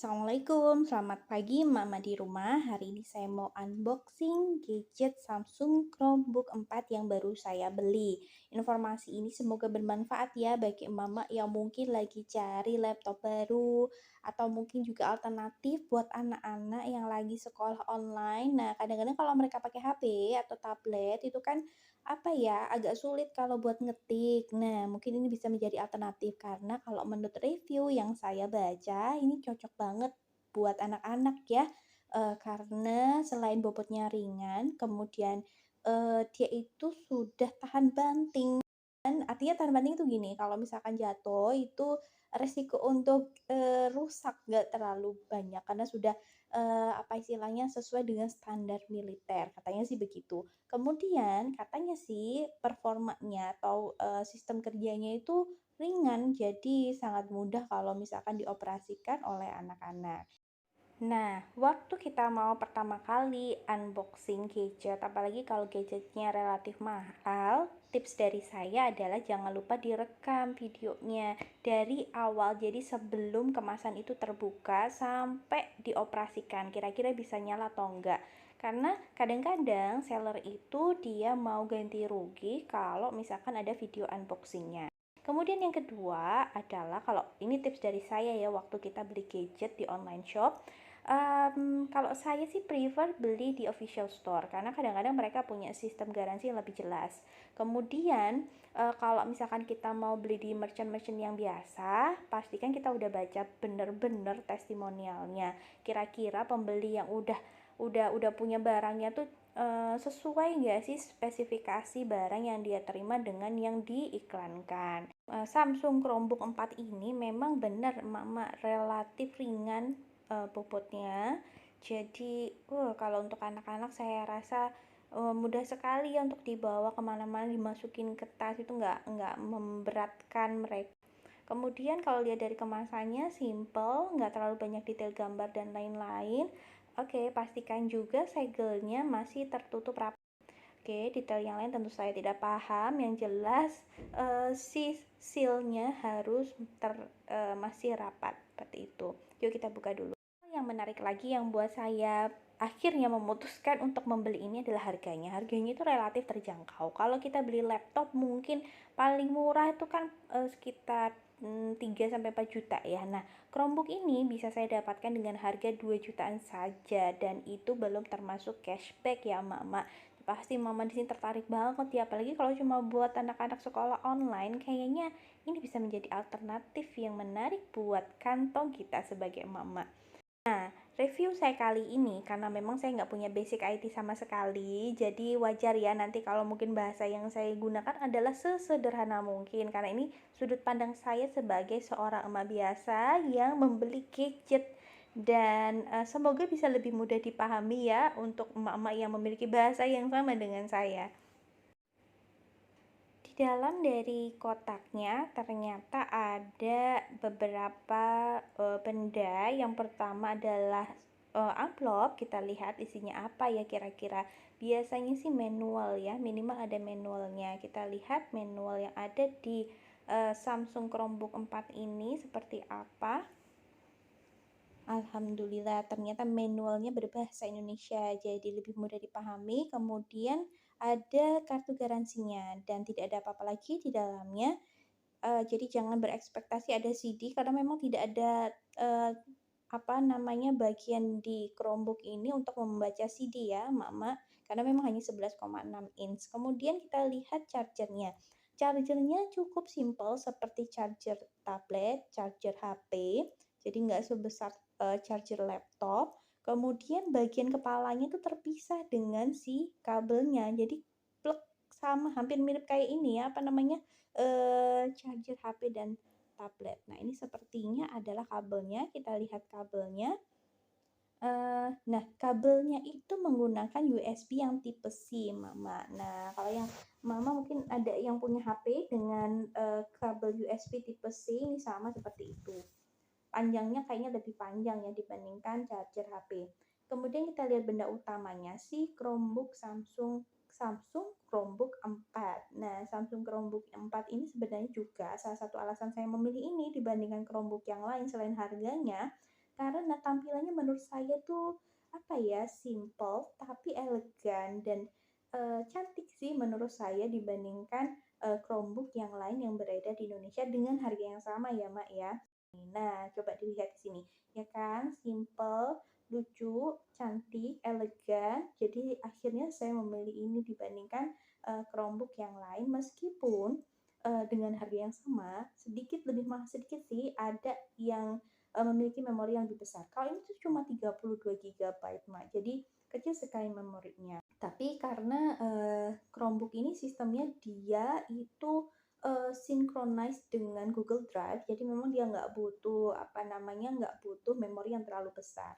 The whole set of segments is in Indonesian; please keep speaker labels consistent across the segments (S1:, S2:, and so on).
S1: Assalamualaikum, selamat pagi Mama di rumah. Hari ini saya mau unboxing gadget Samsung Chromebook 4 yang baru saya beli. Informasi ini semoga bermanfaat ya bagi mama yang mungkin lagi cari laptop baru atau mungkin juga alternatif buat anak-anak yang lagi sekolah online. Nah, kadang-kadang kalau mereka pakai HP atau tablet itu kan apa ya, agak sulit kalau buat ngetik. Nah, mungkin ini bisa menjadi alternatif karena kalau menurut review yang saya baca, ini cocok banget buat anak-anak ya. Karena selain bobotnya ringan, kemudian dia itu sudah tahan banting. Artinya tahan banting itu gini, kalau misalkan jatuh itu resiko untuk rusak nggak terlalu banyak karena sudah apa istilahnya sesuai dengan standar militer, katanya sih begitu. Kemudian katanya sih performanya atau, sistem kerjanya itu ringan, jadi sangat mudah kalau misalkan dioperasikan oleh anak-anak. Nah, waktu kita mau pertama kali unboxing gadget, apalagi kalau gadgetnya relatif mahal, tips dari saya adalah jangan lupa direkam videonya dari awal. Jadi sebelum kemasan itu terbuka sampai dioperasikan, kira-kira bisa nyala atau enggak. Karena kadang-kadang seller itu dia mau ganti rugi kalau misalkan ada video unboxingnya. Kemudian yang kedua adalah kalau ini tips dari saya ya waktu kita beli gadget di online shop. Kalau saya sih prefer beli di official store karena kadang-kadang mereka punya sistem garansi yang lebih jelas. Kemudian kalau misalkan kita mau beli di merchant-merchant yang biasa, pastikan kita udah baca bener-bener testimonialnya. Kira-kira pembeli yang udah punya barangnya tuh sesuai nggak sih spesifikasi barang yang dia terima dengan yang diiklankan. Samsung Chromebook 4 ini memang benar mama relatif ringan bobotnya. Jadi, kalau untuk anak-anak saya rasa mudah sekali ya untuk dibawa kemana-mana, dimasukin ke tas itu nggak memberatkan mereka. Kemudian kalau lihat dari kemasannya simple, nggak terlalu banyak detail gambar dan lain-lain. Oke, pastikan juga segelnya masih tertutup rapat. Oke, detail yang lain tentu saya tidak paham. Yang jelas si sealnya harus masih rapat seperti itu. Yuk kita buka dulu. Yang menarik lagi yang buat saya akhirnya memutuskan untuk membeli ini adalah harganya. Harganya itu relatif terjangkau. Kalau kita beli laptop mungkin paling murah itu kan sekitar 3 sampai 4 juta ya. Nah, Chromebook ini bisa saya dapatkan dengan harga 2 jutaan saja dan itu belum termasuk cashback ya, Mama. Pasti mama di sini tertarik banget ya, apalagi kalau cuma buat anak-anak sekolah online, kayaknya ini bisa menjadi alternatif yang menarik buat kantong kita sebagai mama. Nah, review saya kali ini karena memang saya nggak punya basic IT sama sekali, jadi wajar ya nanti kalau mungkin bahasa yang saya gunakan adalah sesederhana mungkin karena ini sudut pandang saya sebagai seorang emak biasa yang membeli gadget dan semoga bisa lebih mudah dipahami ya untuk emak-emak yang memiliki bahasa yang sama dengan saya. Di dalam dari kotaknya ternyata ada beberapa benda. Yang pertama adalah amplop. Kita lihat isinya apa ya kira-kira. Biasanya sih manual ya, minimal ada manualnya. Kita lihat manual yang ada di Samsung Chromebook 4 ini seperti apa. Alhamdulillah ternyata manualnya berbahasa Indonesia jadi lebih mudah dipahami. Kemudian ada kartu garansinya dan tidak ada apa-apa lagi di dalamnya. Jadi jangan berekspektasi ada CD karena memang tidak ada apa namanya bagian di Chromebook ini untuk membaca CD ya, Mama, karena memang hanya 11,6 inch. Kemudian kita lihat chargernya. Chargernya cukup simpel seperti charger tablet, charger HP, jadi nggak sebesar charger laptop. Kemudian bagian kepalanya itu terpisah dengan si kabelnya. Jadi plug sama hampir mirip kayak ini ya, apa namanya? Charger HP dan tablet. Nah, ini sepertinya adalah kabelnya. Kita lihat kabelnya. Nah, kabelnya itu menggunakan USB yang tipe C, Mama. Nah, kalau yang Mama mungkin ada yang punya HP dengan kabel USB tipe C ini sama seperti itu. Panjangnya kayaknya lebih panjang ya dibandingkan charger HP. Kemudian kita lihat benda utamanya si Chromebook Samsung Chromebook 4. Nah, Samsung Chromebook 4 ini sebenarnya juga salah satu alasan saya memilih ini dibandingkan Chromebook yang lain selain harganya, karena tampilannya menurut saya tuh apa ya, simple tapi elegan dan cantik sih menurut saya dibandingkan Chromebook yang lain yang beredar di Indonesia dengan harga yang sama ya, Mak, ya. Nah, coba dilihat di sini, ya kan? Simple, lucu, cantik, elegan. Jadi akhirnya saya memilih ini dibandingkan Chromebook yang lain meskipun dengan harga yang sama, sedikit lebih mahal sedikit sih, ada yang memiliki memori yang lebih besar. Kalau ini tuh cuma 32 GB, Mak. Jadi kecil sekali memorinya. Tapi karena Chromebook ini sistemnya dia itu synchronize dengan Google Drive, jadi memang dia nggak butuh nggak butuh memori yang terlalu besar.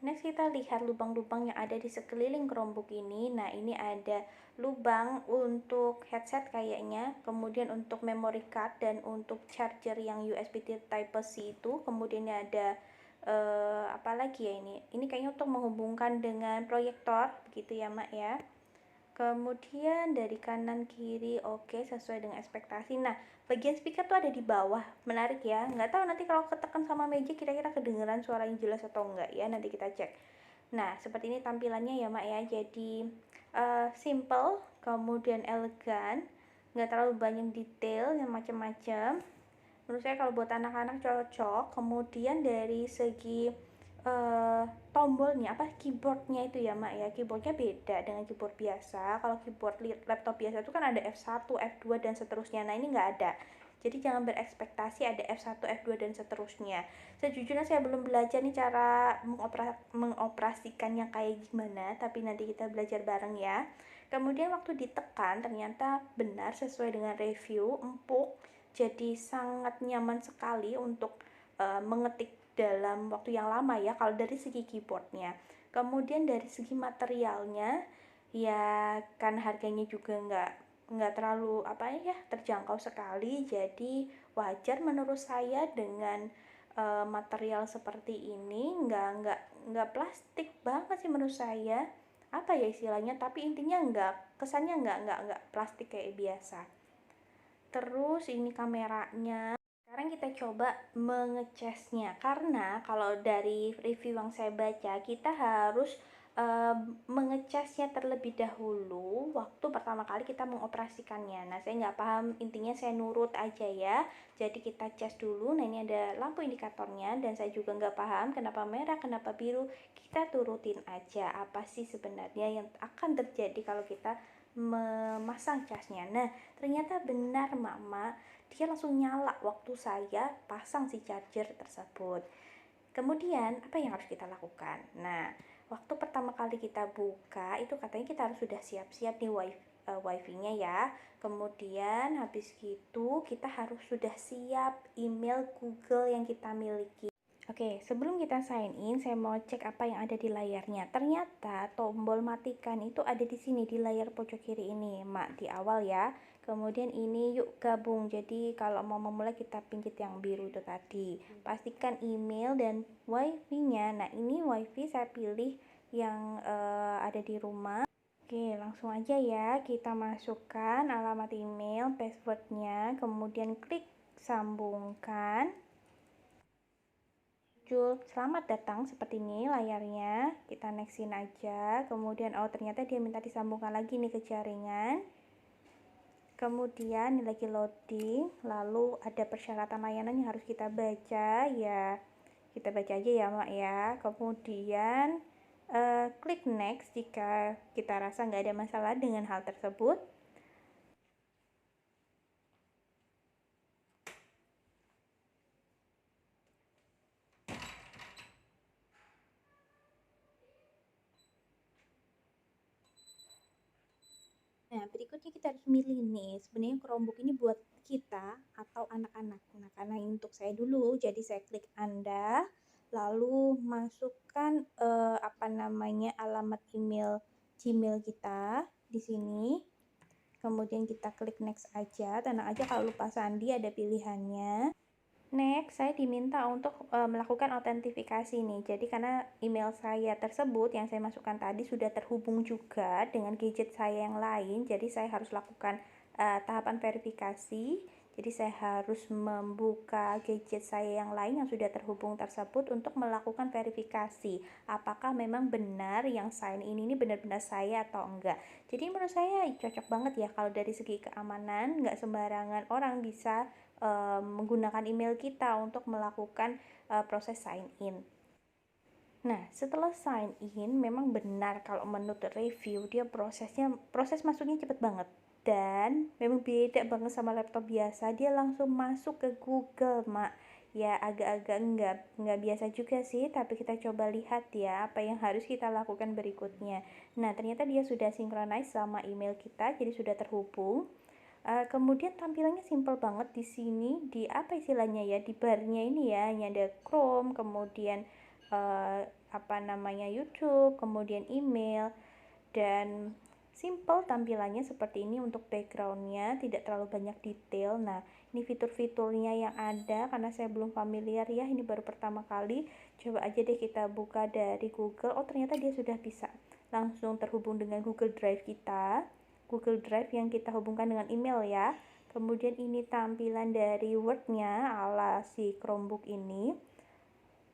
S1: Next kita lihat lubang-lubang yang ada di sekeliling Chromebook ini. Nah, ini ada lubang untuk headset kayaknya, kemudian untuk memory card dan untuk charger yang USB Type-C itu, kemudian ada apa lagi ya ini? Ini kayaknya untuk menghubungkan dengan proyektor, begitu ya, Mak ya. Kemudian dari kanan kiri, oke, sesuai dengan ekspektasi. Nah, bagian speaker tuh ada di bawah, menarik ya. Nggak tahu nanti kalau ketekan sama meja kira-kira kedengeran suaranya jelas atau enggak ya, nanti kita cek. Nah, seperti ini tampilannya ya, Mak ya. Jadi simple, kemudian elegan, nggak terlalu banyak detail yang macam-macam. Menurut saya kalau buat anak-anak cocok. Kemudian dari segi tombolnya keyboardnya itu ya, Mak ya, keyboardnya beda dengan keyboard biasa. Kalau keyboard laptop biasa itu kan ada F1, F2 dan seterusnya. Nah, ini nggak ada, jadi jangan berekspektasi ada F1, F2 dan seterusnya. Sejujurnya saya belum belajar nih cara mengoperasikannya kayak gimana, tapi nanti kita belajar bareng ya. Kemudian waktu ditekan ternyata benar sesuai dengan review, empuk, jadi sangat nyaman sekali untuk mengetik dalam waktu yang lama ya kalau dari segi keyboardnya. Kemudian dari segi materialnya ya kan harganya juga nggak terlalu terjangkau sekali, jadi wajar menurut saya dengan material seperti ini, nggak plastik banget sih menurut saya, apa ya istilahnya, tapi intinya kesannya nggak plastik kayak biasa. Terus ini kameranya. Sekarang kita coba mengecasnya, karena kalau dari review yang saya baca kita harus mengecasnya terlebih dahulu waktu pertama kali kita mengoperasikannya. Nah, saya nggak paham, intinya saya nurut aja ya. Jadi kita cas dulu. Nah, ini ada lampu indikatornya dan saya juga nggak paham kenapa merah, kenapa biru. Kita turutin aja apa sih sebenarnya yang akan terjadi kalau kita memasang casnya. Nah, ternyata benar Mama, dia langsung nyala waktu saya pasang si charger tersebut. Kemudian apa yang harus kita lakukan? Nah, waktu pertama kali kita buka itu katanya kita harus sudah siap-siap nih wifi-nya ya. Kemudian habis gitu kita harus sudah siap email Google yang kita miliki. Oke, sebelum kita sign in, saya mau cek apa yang ada di layarnya. Ternyata tombol matikan itu ada di sini, di layar pojok kiri ini, Mak, di awal ya. Kemudian ini yuk gabung. Jadi kalau mau memulai kita pencet yang biru itu tadi. Pastikan email dan wifi-nya. Nah, ini wifi saya pilih yang ada di rumah. Oke, langsung aja ya. Kita masukkan alamat email, passwordnya, kemudian klik sambungkan. Muncul selamat datang seperti ini layarnya, kita nextin aja. Kemudian ternyata dia minta disambungkan lagi nih ke jaringan. Kemudian ini lagi loading, lalu ada persyaratan layanan yang harus kita baca ya, kita baca aja ya Mak ya. Kemudian klik next jika kita rasa nggak ada masalah dengan hal tersebut. Nah, berikutnya kita harus milih nih, sebenarnya Chromebook ini buat kita atau anak-anak. Nah, karena untuk saya dulu, jadi saya klik Anda, lalu masukkan alamat email Gmail kita di sini. Kemudian kita klik next aja, tenang aja kalau lupa sandi ada pilihannya. Next, saya diminta untuk melakukan autentifikasi nih. Jadi karena email saya tersebut yang saya masukkan tadi sudah terhubung juga dengan gadget saya yang lain, jadi saya harus lakukan tahapan verifikasi. Jadi saya harus membuka gadget saya yang lain yang sudah terhubung tersebut untuk melakukan verifikasi apakah memang benar yang sign in ini benar-benar saya atau enggak. Jadi menurut saya cocok banget ya kalau dari segi keamanan, nggak sembarangan orang bisa menggunakan email kita untuk melakukan proses sign in. Nah, setelah sign in, memang benar kalau menurut review dia proses masuknya cepet banget. Dan memang beda banget sama laptop biasa, dia langsung masuk ke Google, Mak. Ya agak-agak nggak biasa juga sih, tapi kita coba lihat ya apa yang harus kita lakukan berikutnya. Nah, ternyata dia sudah synchronize sama email kita, jadi sudah terhubung. Kemudian tampilannya simple banget di sini, di apa istilahnya ya, di barnya ini ya, hanya ada Chrome, kemudian uh, apa namanya YouTube, kemudian email, dan simple tampilannya seperti ini. Untuk backgroundnya tidak terlalu banyak detail. Nah, ini fitur-fiturnya yang ada karena saya belum familiar ya, ini baru pertama kali. Coba aja deh kita buka dari Google. Oh, ternyata dia sudah bisa langsung terhubung dengan Google Drive kita, Google Drive yang kita hubungkan dengan email ya. Kemudian ini tampilan dari Word-nya ala si Chromebook ini,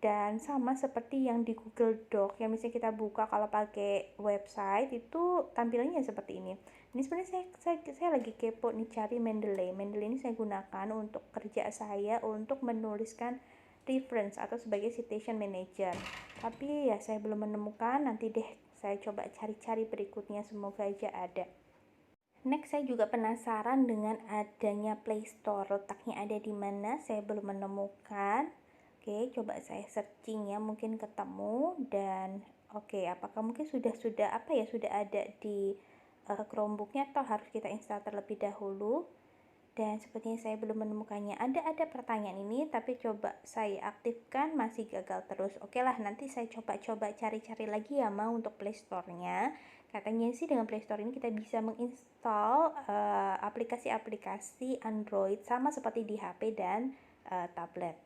S1: dan sama seperti yang di Google Doc yang misalnya kita buka kalau pakai website itu tampilannya seperti ini. Ini sebenarnya saya lagi kepo nih cari Mendeley. Mendeley ini saya gunakan untuk kerja saya untuk menuliskan reference atau sebagai citation manager. Tapi ya saya belum menemukan, nanti deh saya coba cari-cari berikutnya, semoga aja ada. Next, saya juga penasaran dengan adanya Play Store. Letaknya ada di mana? Saya belum menemukan. Oke, coba saya searching ya, mungkin ketemu. Dan oke, apakah mungkin sudah apa ya, sudah ada di Chromebooknya atau harus kita install terlebih dahulu? Dan sepertinya saya belum menemukannya. Ada pertanyaan ini, tapi coba saya aktifkan masih gagal terus. Oke lah, nanti saya coba cari-cari lagi ya mau untuk Play Store-nya. Katanya sih dengan Play Store ini kita bisa menginstal aplikasi-aplikasi Android sama seperti di HP dan tablet.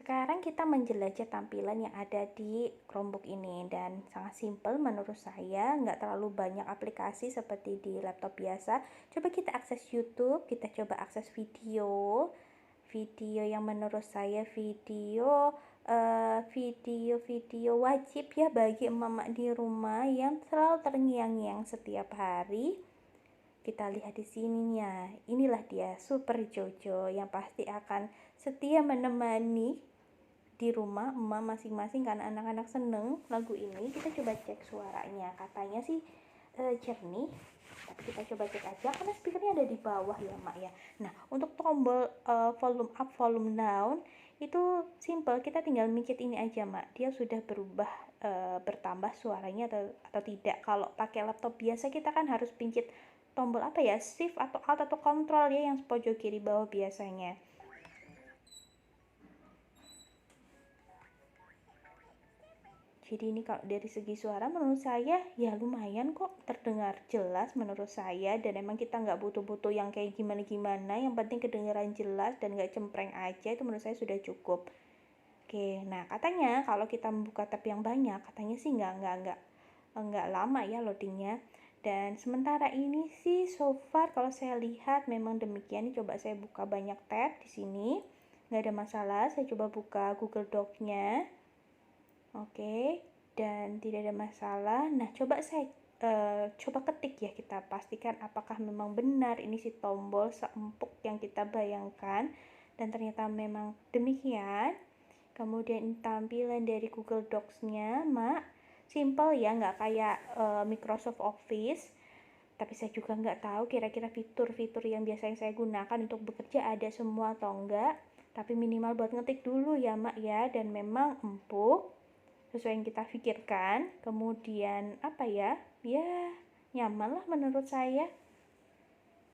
S1: Sekarang kita menjelajah tampilan yang ada di Chromebook ini, dan sangat simpel menurut saya, nggak terlalu banyak aplikasi seperti di laptop biasa. Coba kita akses YouTube, kita coba akses video yang menurut saya video wajib ya bagi emak-emak di rumah yang selalu terngiang-ngiang setiap hari. Kita lihat di sininya, inilah dia Super Jojo yang pasti akan setia menemani di rumah emak masing-masing karena anak-anak seneng lagu ini. Kita coba cek suaranya, katanya sih jernih, tapi kita coba cek aja karena speakernya ada di bawah ya mak ya. Nah, untuk tombol volume up volume down itu simple, kita tinggal micet ini aja mak, dia sudah berubah bertambah suaranya atau tidak. Kalau pakai laptop biasa kita kan harus pincit tombol apa ya, shift atau alt atau control ya, yang pojok kiri bawah biasanya. Jadi ini kalau dari segi suara menurut saya ya lumayan kok, terdengar jelas menurut saya, dan emang kita nggak butuh-butuh yang kayak gimana-gimana, yang penting kedengaran jelas dan nggak cempreng aja, itu menurut saya sudah cukup. Oke, nah katanya kalau kita membuka tab yang banyak, katanya sih nggak lama ya loadingnya. Dan sementara ini sih so far kalau saya lihat memang demikian. Ini coba saya buka banyak tab di sini, nggak ada masalah. Saya coba buka Google Doc-nya. Oke, dan tidak ada masalah. Nah, coba saya coba ketik ya, kita pastikan apakah memang benar ini si tombol seempuk yang kita bayangkan, dan ternyata memang demikian. Kemudian tampilan dari Google Docs-nya, Mak, simple ya, nggak kayak Microsoft Office. Tapi saya juga nggak tahu kira-kira fitur-fitur yang biasanya saya gunakan untuk bekerja ada semua atau enggak. Tapi minimal buat ngetik dulu ya, Mak ya, dan memang empuk sesuai yang kita pikirkan. Kemudian apa ya, nyaman lah menurut saya.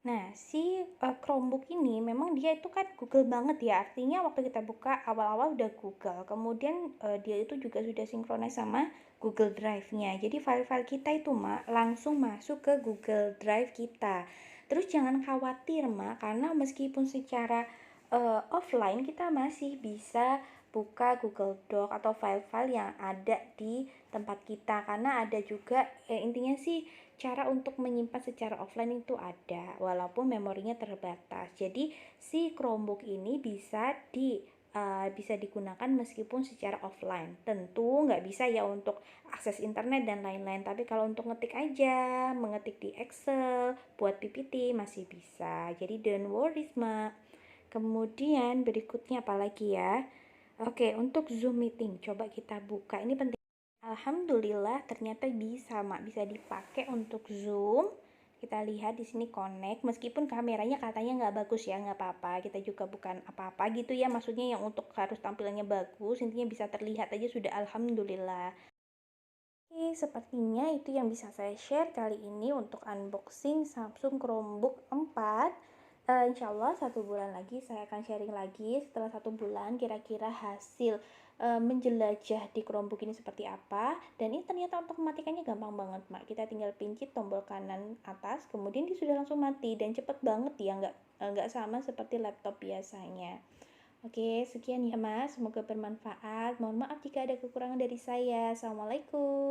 S1: Nah, si Chromebook ini memang dia itu kan Google banget ya, artinya waktu kita buka awal-awal udah Google, kemudian dia itu juga sudah sinkronis sama Google Drive-nya. Jadi file-file kita itu mak langsung masuk ke Google Drive kita. Terus jangan khawatir mak, karena meskipun secara offline kita masih bisa buka Google Doc atau file-file yang ada di tempat kita, karena ada juga intinya sih cara untuk menyimpan secara offline itu ada walaupun memorinya terbatas. Jadi si Chromebook ini bisa digunakan meskipun secara offline. Tentu nggak bisa ya untuk akses internet dan lain-lain, tapi kalau untuk ngetik aja, mengetik di Excel, buat PPT masih bisa. Jadi don't worry, Mak. Kemudian berikutnya apalagi ya? Oke, untuk Zoom meeting, coba kita buka. Ini penting. Alhamdulillah ternyata bisa, Mak. Bisa dipakai untuk Zoom. Kita lihat di sini connect. Meskipun kameranya katanya nggak bagus ya, nggak apa-apa. Kita juga bukan apa-apa gitu ya. Maksudnya yang untuk harus tampilannya bagus, intinya bisa terlihat aja sudah alhamdulillah. Oke, sepertinya itu yang bisa saya share kali ini untuk unboxing Samsung Chromebook 4. Insya Allah 1 bulan lagi saya akan sharing lagi. Setelah 1 bulan kira-kira hasil menjelajah di Chromebook ini seperti apa. Dan ini ternyata untuk mematikannya gampang banget, Mak. Kita tinggal pincit tombol kanan atas, kemudian dia sudah langsung mati dan cepet banget ya, nggak sama seperti laptop biasanya. Oke, sekian ya Mas. Semoga bermanfaat. Mohon maaf jika ada kekurangan dari saya. Assalamualaikum.